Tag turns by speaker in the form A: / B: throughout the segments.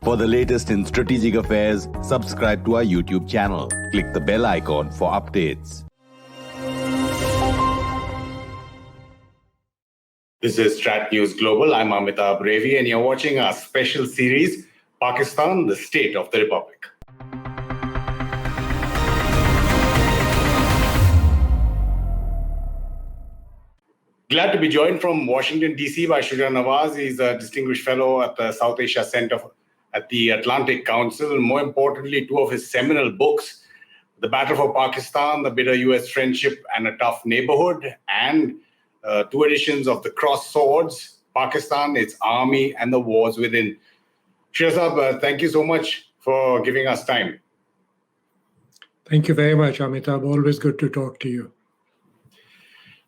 A: For the latest in strategic affairs, subscribe to our YouTube channel. Click the bell icon for updates.
B: This is StratNews Global. I'm Amitabh Revi, and you're watching our special series, Pakistan, the State of the Republic. Glad to be joined from Washington, D.C. by Shuja Nawaz. He's a distinguished fellow at the South Asia Center at the Atlantic Council. And more importantly, two of his seminal books, The Battle for Pakistan, The Bitter U.S. Friendship, and A Tough Neighbourhood, and two editions of The Crossed Swords, Pakistan, Its Army, and the Wars Within. Shuja, thank you so much for giving us time.
C: Thank you very much, Amitabh. Always good to talk to you.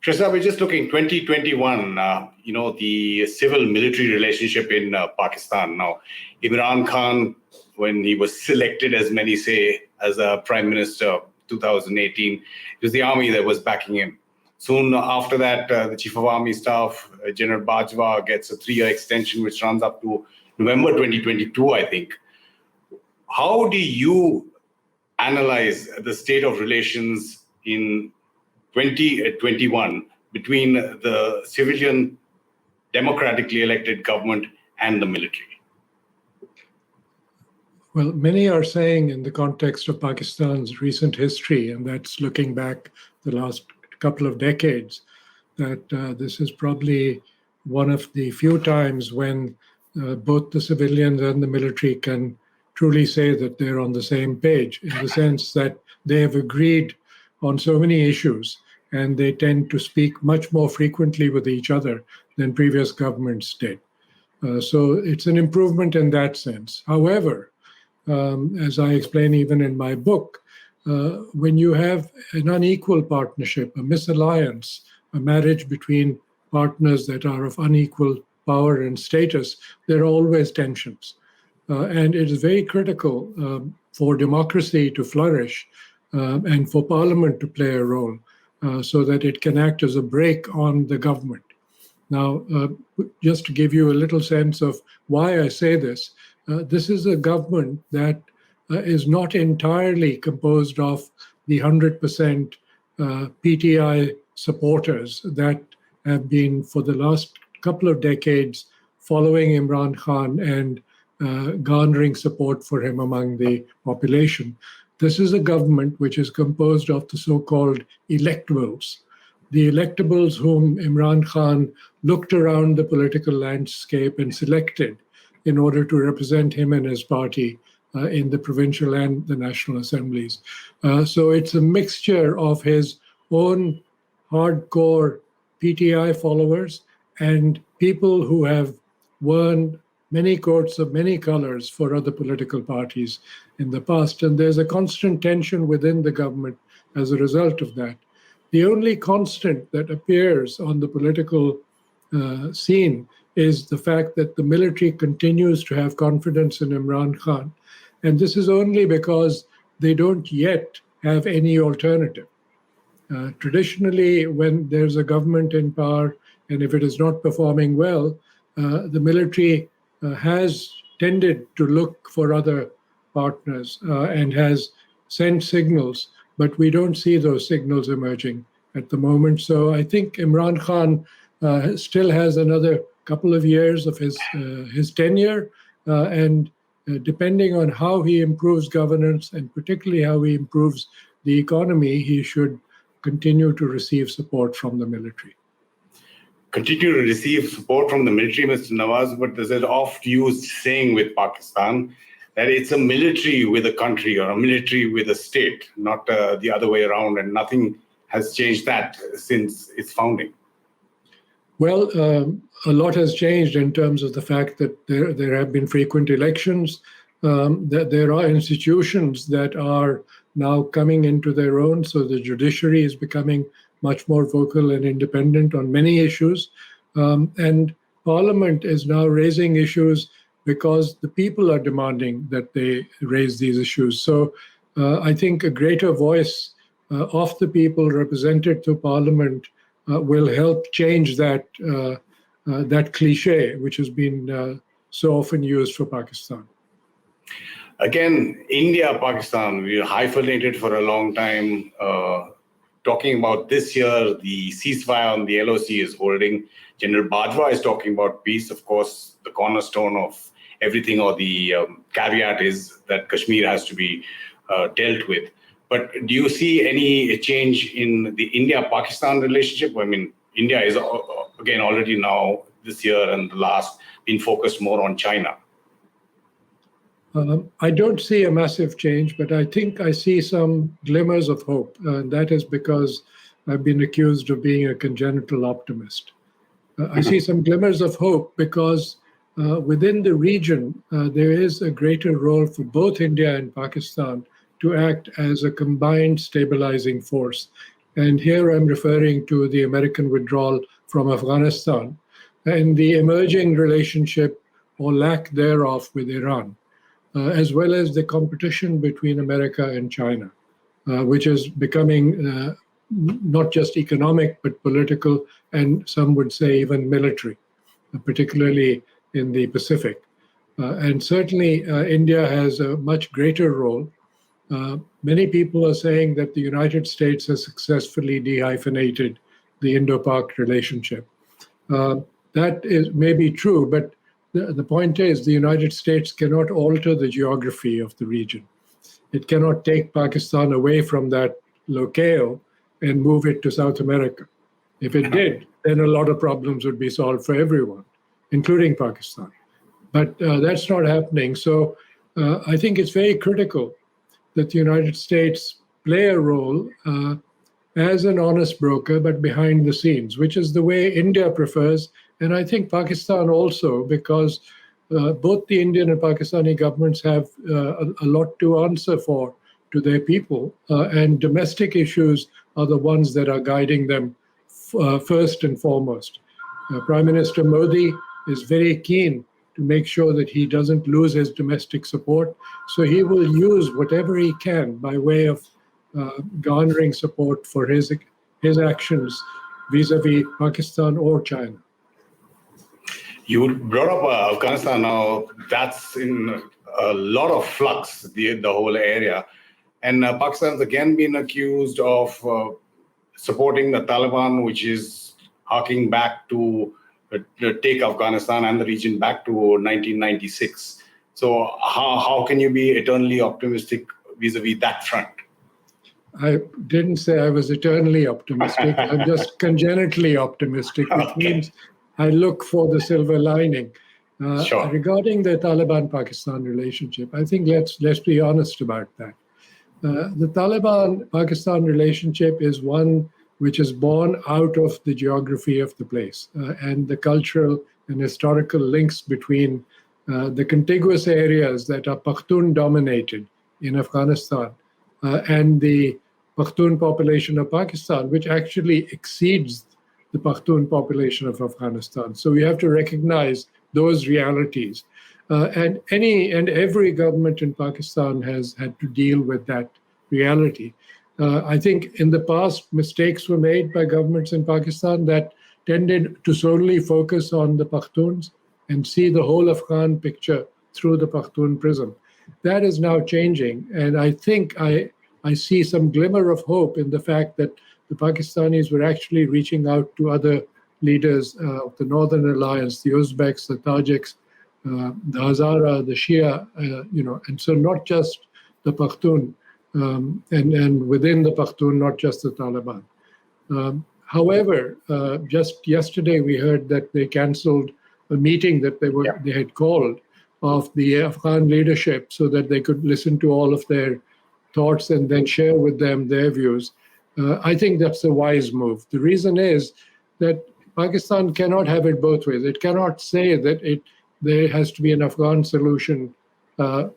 B: Shuja, we're just looking 2021, the civil-military relationship in Pakistan. Now, Imran Khan, when he was selected, as many say, as a prime minister 2018, it was the army that was backing him. Soon after that, the chief of army staff, General Bajwa, gets a 3-year extension, which runs up to November 2022, I think. How do you analyze the state of relations in 2021 between the civilian, democratically elected government and the military?
C: Well, many are saying in the context of Pakistan's recent history, and that's looking back the last couple of decades, that this is probably one of the few times when both the civilians and the military can truly say that they're on the same page, in the sense that they have agreed on so many issues, and they tend to speak much more frequently with each other than previous governments did. So it's an improvement in that sense. However, as I explain even in my book, when you have an unequal partnership, a misalliance, a marriage between partners that are of unequal power and status, there are always tensions. And it is very critical for democracy to flourish and for parliament to play a role so that it can act as a brake on the government. Now, just to give you a little sense of why I say this, this is a government that is not entirely composed of the 100% PTI supporters that have been for the last couple of decades following Imran Khan and garnering support for him among the population. This is a government which is composed of the so-called electables, the electables whom Imran Khan looked around the political landscape and selected in order to represent him and his party in the provincial and the national assemblies. So it's a mixture of his own hardcore PTI followers and people who have won many courts of many colors for other political parties in the past. And there's a constant tension within the government as a result of that. The only constant that appears on the political scene is the fact that the military continues to have confidence in Imran Khan. And this is only because they don't yet have any alternative. Traditionally, when there's a government in power, and if it is not performing well, the military has tended to look for other partners and has sent signals, but we don't see those signals emerging at the moment. So I think Imran Khan still has another couple of years of his tenure, and depending on how he improves governance and particularly how he improves the economy, he should continue to receive support from the military.
B: Continue to receive support from the military, Mr. Nawaz, but there's an oft-used saying with Pakistan that it's a military with a country or a military with a state, not the other way around, and nothing has changed that since its founding.
C: Well, a lot has changed in terms of the fact that there have been frequent elections, that there are institutions that are now coming into their own, so the judiciary is becoming much more vocal and independent on many issues. And Parliament is now raising issues because the people are demanding that they raise these issues. So I think a greater voice of the people represented through Parliament will help change that cliche, which has been so often used for Pakistan.
B: Again, India, Pakistan, we hyphenated for a long time. Talking about this year, the ceasefire on the LOC is holding. General Bajwa is talking about peace. Of course, the cornerstone of everything, or the caveat, is that Kashmir has to be dealt with. But do you see any change in the India-Pakistan relationship? I mean, India is, again, already now this year and the last been focused more on China.
C: I don't see a massive change, but I think I see some glimmers of hope. And that is because I've been accused of being a congenital optimist. I see some glimmers of hope because within the region, there is a greater role for both India and Pakistan to act as a combined stabilizing force. And here I'm referring to the American withdrawal from Afghanistan and the emerging relationship or lack thereof with Iran. As well as the competition between America and China, which is becoming not just economic, but political, and some would say even military, particularly in the Pacific. And certainly India has a much greater role. Many people are saying that the United States has successfully dehyphenated the Indo-Pak relationship. That is maybe true, but the point is the United States cannot alter the geography of the region. It cannot take Pakistan away from that locale and move it to South America. If it did, then a lot of problems would be solved for everyone, including Pakistan. But that's not happening. So I think it's very critical that the United States play a role as an honest broker, but behind the scenes, which is the way India prefers. And I think Pakistan also, because both the Indian and Pakistani governments have a lot to answer for to their people. And domestic issues are the ones that are guiding them first and foremost. Prime Minister Modi is very keen to make sure that he doesn't lose his domestic support. So he will use whatever he can by way of garnering support for his actions vis-a-vis Pakistan or China.
B: You brought up Afghanistan now. That's in a lot of flux, the whole area. And Pakistan's again been accused of supporting the Taliban, which is harking back to take Afghanistan and the region back to 1996. So how can you be eternally optimistic vis-a-vis that front?
C: I didn't say I was eternally optimistic. I'm just congenitally optimistic, which means I look for the silver lining.
B: Sure.
C: Regarding the Taliban-Pakistan relationship, I think let's be honest about that. The Taliban-Pakistan relationship is one which is born out of the geography of the place and the cultural and historical links between the contiguous areas that are Pakhtun-dominated in Afghanistan and the Pakhtun population of Pakistan, which actually exceeds the Pakhtun population of Afghanistan. So we have to recognize those realities. And every government in Pakistan has had to deal with that reality. I think in the past, mistakes were made by governments in Pakistan that tended to solely focus on the Pakhtuns and see the whole Afghan picture through the Pakhtun prism. That is now changing. And I think I see some glimmer of hope in the fact that the Pakistanis were actually reaching out to other leaders of the Northern Alliance, the Uzbeks, the Tajiks, the Hazara, the Shia, and so not just the Pakhtun, and within the Pakhtun, not just the Taliban. However, just yesterday we heard that they canceled a meeting that they had called of the Afghan leadership so that they could listen to all of their thoughts and then share with them their views. I think that's a wise move. The reason is that Pakistan cannot have it both ways. It cannot say that there has to be an Afghan solution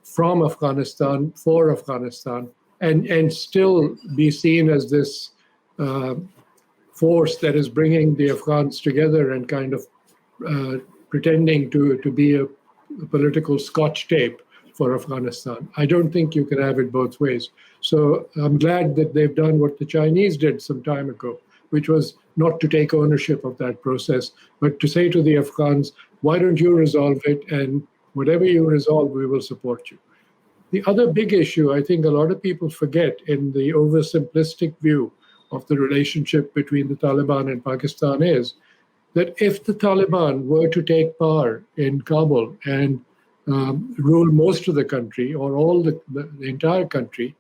C: from Afghanistan for Afghanistan and still be seen as this force that is bringing the Afghans together and kind of pretending to be a political scotch tape for Afghanistan. I don't think you can have it both ways. So I'm glad that they've done what the Chinese did some time ago, which was not to take ownership of that process, but to say to the Afghans, why don't you resolve it? And whatever you resolve, we will support you. The other big issue, I think a lot of people forget in the oversimplistic view of the relationship between the Taliban and Pakistan is that if the Taliban were to take power in Kabul and rule most of the country or all the entire country,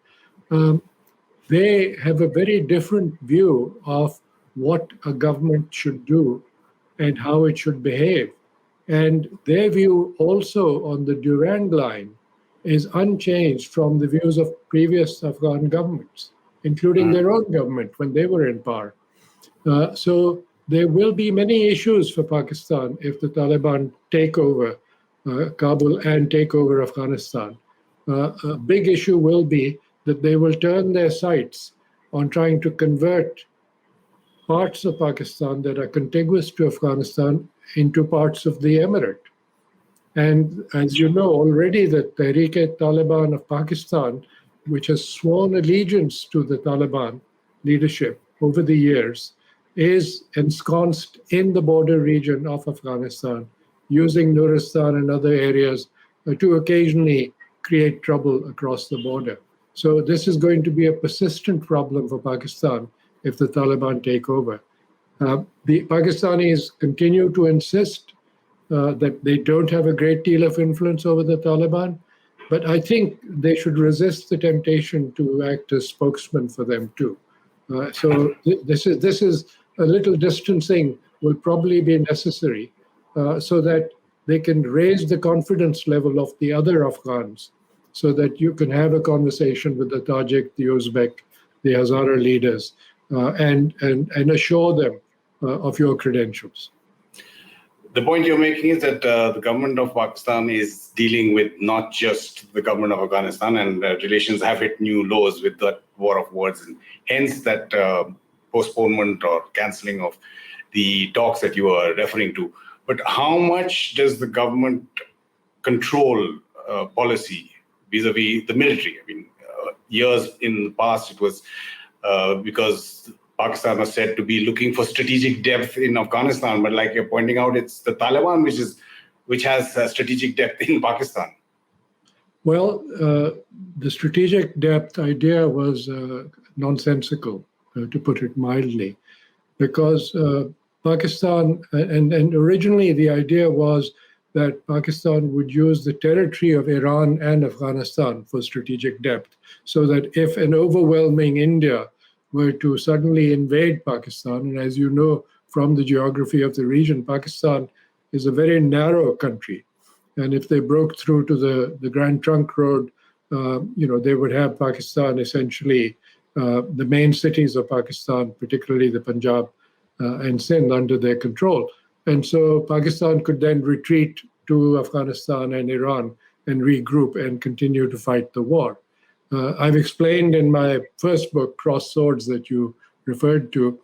C: they have a very different view of what a government should do and how it should behave. And their view also on the Durand line is unchanged from the views of previous Afghan governments, including their own government when they were in power. So there will be many issues for Pakistan if the Taliban take over Kabul and take over Afghanistan. A big issue will be that they will turn their sights on trying to convert parts of Pakistan that are contiguous to Afghanistan into parts of the emirate. And as you know already, the Tehreek-e-Taliban of Pakistan, which has sworn allegiance to the Taliban leadership over the years, is ensconced in the border region of Afghanistan, using Nuristan and other areas to occasionally create trouble across the border. So this is going to be a persistent problem for Pakistan if the Taliban take over. The Pakistanis continue to insist that they don't have a great deal of influence over the Taliban, but I think they should resist the temptation to act as spokesman for them too. So this is a little distancing will probably be necessary so that they can raise the confidence level of the other Afghans, so that you can have a conversation with the Tajik, the Uzbek, the Hazara leaders, and assure them of your credentials.
B: The point you're making is that the government of Pakistan is dealing with not just the government of Afghanistan, and relations have hit new lows with that war of words, and hence that postponement or cancelling of the talks that you are referring to. But how much does the government control policy vis-a-vis the military? I mean, years in the past, it was because Pakistan was said to be looking for strategic depth in Afghanistan, but like you're pointing out, it's the Taliban which has strategic depth in Pakistan.
C: Well, the strategic depth idea was nonsensical, to put it mildly, because Pakistan, and originally the idea was that Pakistan would use the territory of Iran and Afghanistan for strategic depth, so that if an overwhelming India were to suddenly invade Pakistan, and as you know from the geography of the region, Pakistan is a very narrow country. And if they broke through to the Grand Trunk Road, they would have Pakistan essentially, the main cities of Pakistan, particularly the Punjab and Sindh, under their control. And so Pakistan could then retreat to Afghanistan and Iran and regroup and continue to fight the war. I've explained in my first book, Cross Swords, that you referred to,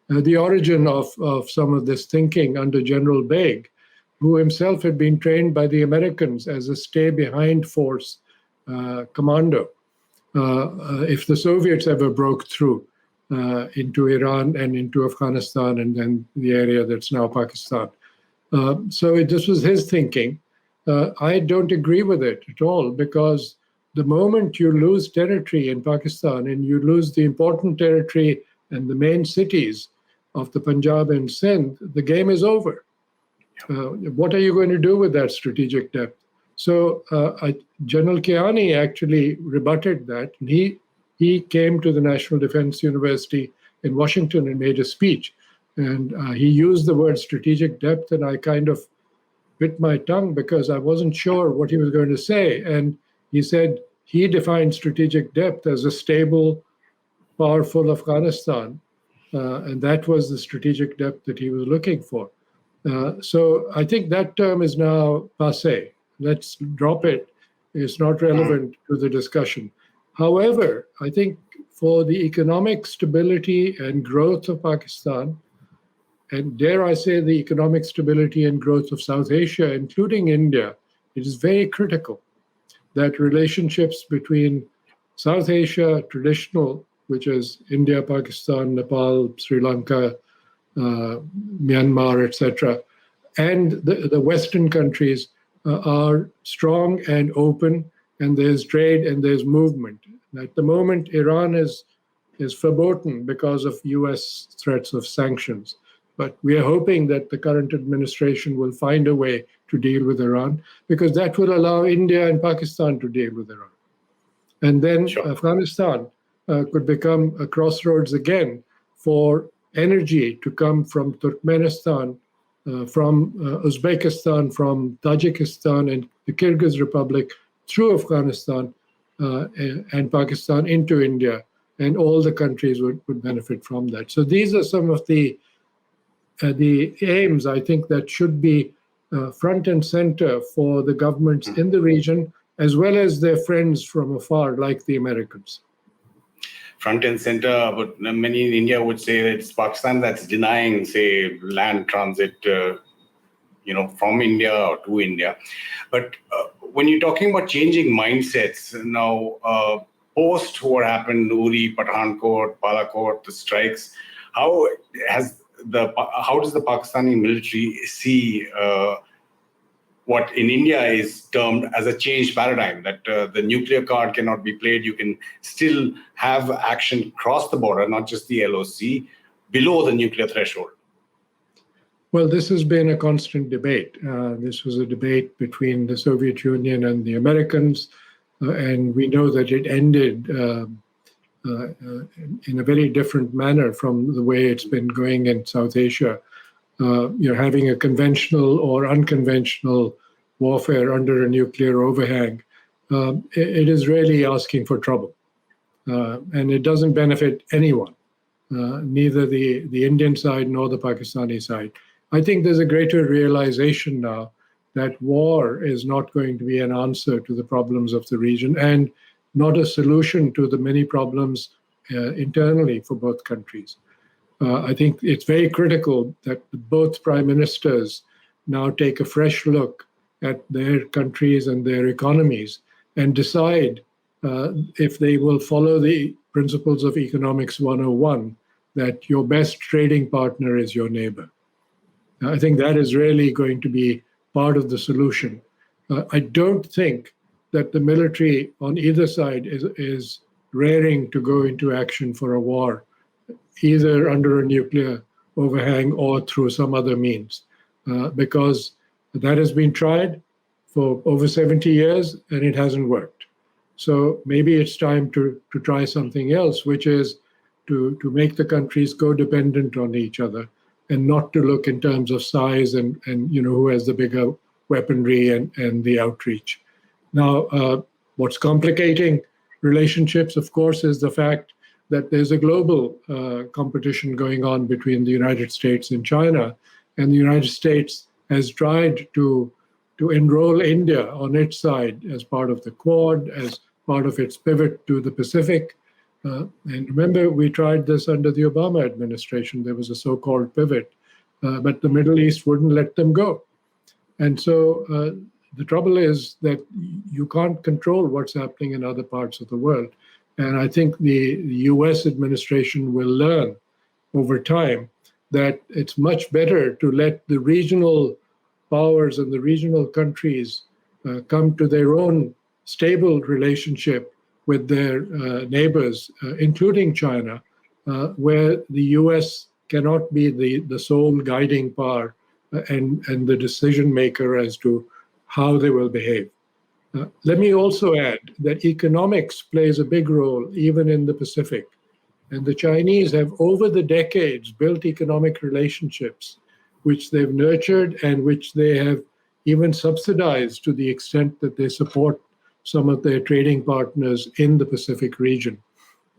C: the origin of some of this thinking under General Baig, who himself had been trained by the Americans as a stay-behind force commando. If the Soviets ever broke through into Iran and into Afghanistan and then the area that's now Pakistan. So this was his thinking. I don't agree with it at all, because the moment you lose territory in Pakistan and you lose the important territory and the main cities of the Punjab and Sindh, the game is over. What are you going to do with that strategic depth? So General Kiani actually rebutted that. And he came to the National Defense University in Washington and made a speech. And he used the word strategic depth, and I kind of bit my tongue because I wasn't sure what he was going to say. And he said he defined strategic depth as a stable, powerful Afghanistan. And that was the strategic depth that he was looking for. So I think that term is now passé. Let's drop it. It's not relevant to the discussion. However, I think for the economic stability and growth of Pakistan, and dare I say the economic stability and growth of South Asia, including India, it is very critical that relationships between South Asia, traditional, which is India, Pakistan, Nepal, Sri Lanka, Myanmar, etc., and the Western countries are strong and open and there's trade and there's movement. At the moment, Iran is verboten because of US threats of sanctions. But we are hoping that the current administration will find a way to deal with Iran, because that will allow India and Pakistan to deal with Iran. And then Afghanistan could become a crossroads again for energy to come from Turkmenistan, from Uzbekistan, from Tajikistan and the Kyrgyz Republic through Afghanistan and Pakistan into India, and all the countries would benefit from that. So these are some of the aims, I think, that should be front and center for the governments in the region, as well as their friends from afar, like the Americans.
B: Front and center, but many in India would say that it's Pakistan that's denying, say, land transit, from India or to India. But when you're talking about changing mindsets now, post what happened, Uri, Pathankot, Balakot, the strikes, how does the Pakistani military see what in India is termed as a changed paradigm, that the nuclear card cannot be played? You can still have action cross the border, not just the LOC, below the nuclear threshold.
C: Well, this has been a constant debate. This was a debate between the Soviet Union and the Americans, and we know that it ended in a very different manner from the way it's been going in South Asia. Having a conventional or unconventional warfare under a nuclear overhang, it is really asking for trouble. And it doesn't benefit anyone, neither the Indian side nor the Pakistani side. I think there's a greater realization now that war is not going to be an answer to the problems of the region, and not a solution to the many problems internally for both countries. I think it's very critical that both prime ministers now take a fresh look at their countries and their economies and decide if they will follow the principles of Economics 101, that your best trading partner is your neighbor. I think that is really going to be part of the solution. I don't think that the military on either side is raring to go into action for a war, either under a nuclear overhang or through some other means, because that has been tried for over 70 years and it hasn't worked. So maybe it's time to try something else, which is to make the countries codependent on each other, and not to look in terms of size and who has the bigger weaponry and the outreach. Now, what's complicating relationships, of course, is the fact that there's a global competition going on between the United States and China, and the United States has tried to enroll India on its side as part of the Quad, as part of its pivot to the Pacific. And remember, we tried this under the Obama administration. There was a so-called pivot, but the Middle East wouldn't let them go. And so the trouble is that you can't control what's happening in other parts of the world. And I think the US administration will learn over time that it's much better to let the regional powers and the regional countries come to their own stable relationship with their neighbors, including China, where the US cannot be the sole guiding power and the decision maker as to how they will behave. Let me also add that economics plays a big role even in the Pacific. And the Chinese have, over the decades, built economic relationships which they've nurtured and which they have even subsidized to the extent that they support some of their trading partners in the Pacific region.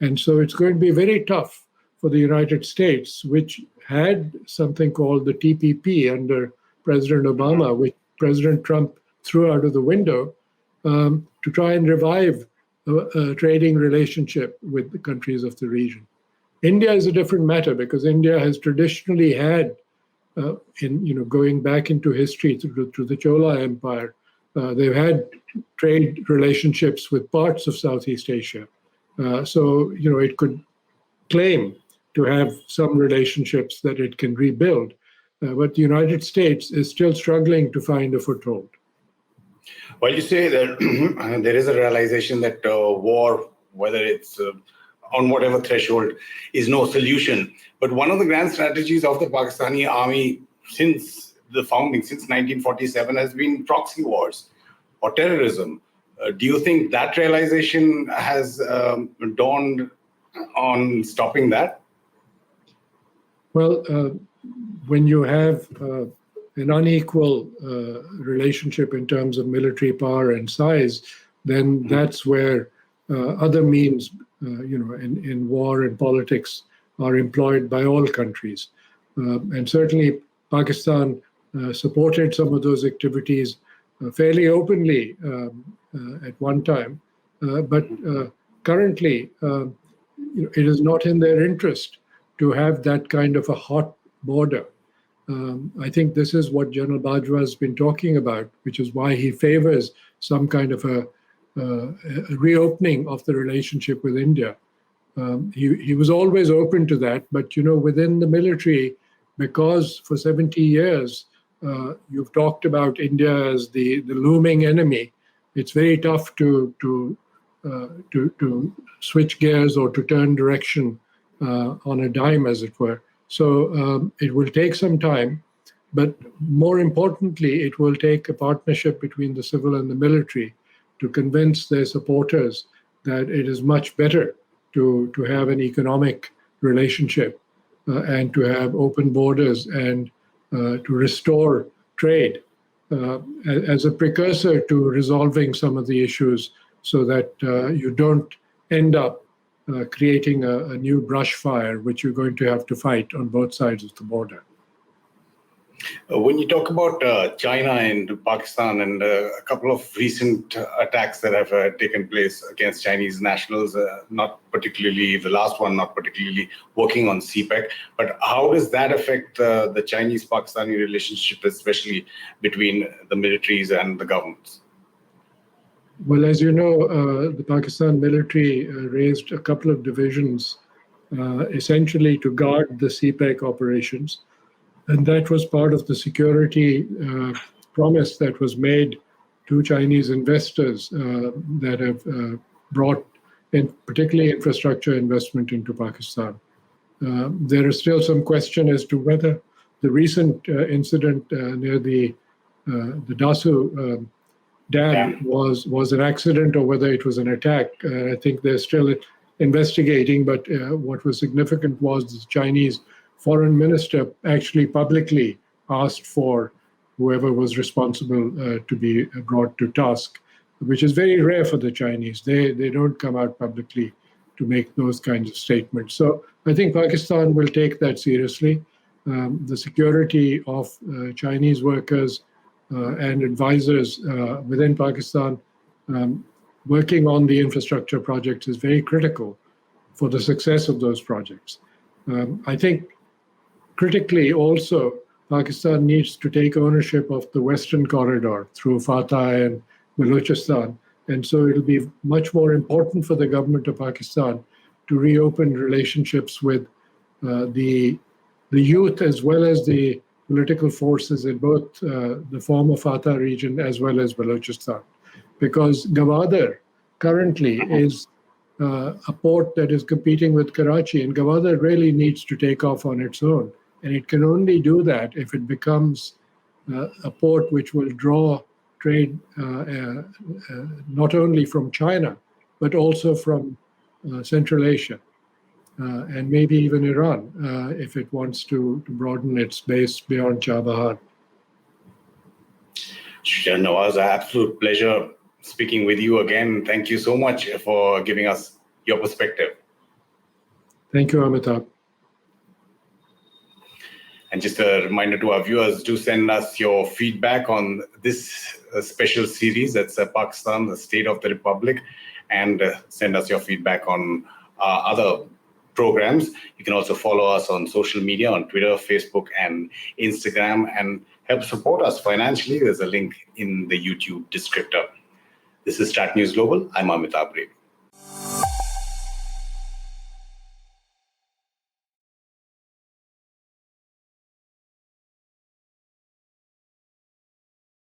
C: And so it's going to be very tough for the United States, which had something called the TPP under President Obama, which President Trump threw out of the window, to try and revive a trading relationship with the countries of the region. India is a different matter because India has traditionally had, going back into history through the Chola Empire, they've had trade relationships with parts of Southeast Asia. So it could claim to have some relationships that it can rebuild. But the United States is still struggling to find a foothold.
B: Well, you say that there is a realization that war, whether it's on whatever threshold, is no solution. But one of the grand strategies of the Pakistani army since the founding, since 1947, has been proxy wars or terrorism. Do you think that realization has dawned on stopping that?
C: Well, when you have an unequal relationship in terms of military power and size, then that's where other means, in war and politics are employed by all countries. And certainly Pakistan supported some of those activities fairly openly at one time. But currently, it is not in their interest to have that kind of a hot border. I think this is what General Bajwa has been talking about, which is why he favors some kind of a reopening of the relationship with India. He was always open to that, but within the military, because for 70 years you've talked about India as the looming enemy, it's very tough to switch gears or to turn direction on a dime, as it were. So it will take some time, but more importantly, it will take a partnership between the civil and the military to convince their supporters that it is much better to have an economic relationship and to have open borders and to restore trade as a precursor to resolving some of the issues so that you don't end up creating a new brush fire, which you're going to have to fight on both sides of the border.
B: When you talk about China and Pakistan and a couple of recent attacks that have taken place against Chinese nationals, not particularly the last one, not particularly working on CPEC, but how does that affect the Chinese-Pakistani relationship, especially between the militaries and the governments?
C: Well, as you know, the Pakistan military raised a couple of divisions essentially to guard the CPEC operations. And that was part of the security promise that was made to Chinese investors that have brought in particularly infrastructure investment into Pakistan. There is still some question as to whether the recent incident near the Dasu dam was an accident or whether it was an attack. I think they're still investigating, but what was significant was the Chinese foreign minister actually publicly asked for whoever was responsible to be brought to task, which is very rare for the Chinese. They don't come out publicly to make those kinds of statements. So I think Pakistan will take that seriously. The security of Chinese workers and advisors within Pakistan working on the infrastructure projects is very critical for the success of those projects. I think critically also, Pakistan needs to take ownership of the Western corridor through Fatah and Balochistan. And so it'll be much more important for the government of Pakistan to reopen relationships with the youth as well as the political forces in both the former Fatah region as well as Balochistan. Because Gwadar currently is a port that is competing with Karachi, and Gwadar really needs to take off on its own. And it can only do that if it becomes a port which will draw trade not only from China, but also from Central Asia and maybe even Iran if it wants to broaden its base beyond Chabahar.
B: Shuja Nawaz, absolute pleasure speaking with you again. Thank you so much for giving us your perspective.
C: Thank you, Amitabh.
B: And just a reminder to our viewers, do send us your feedback on this special series that's Pakistan, the State of the Republic, and send us your feedback on other programs. You can also follow us on social media, on Twitter, Facebook, and Instagram, and help support us financially. There's a link in the YouTube descriptor. This is StratNews Global. I'm Amitabh.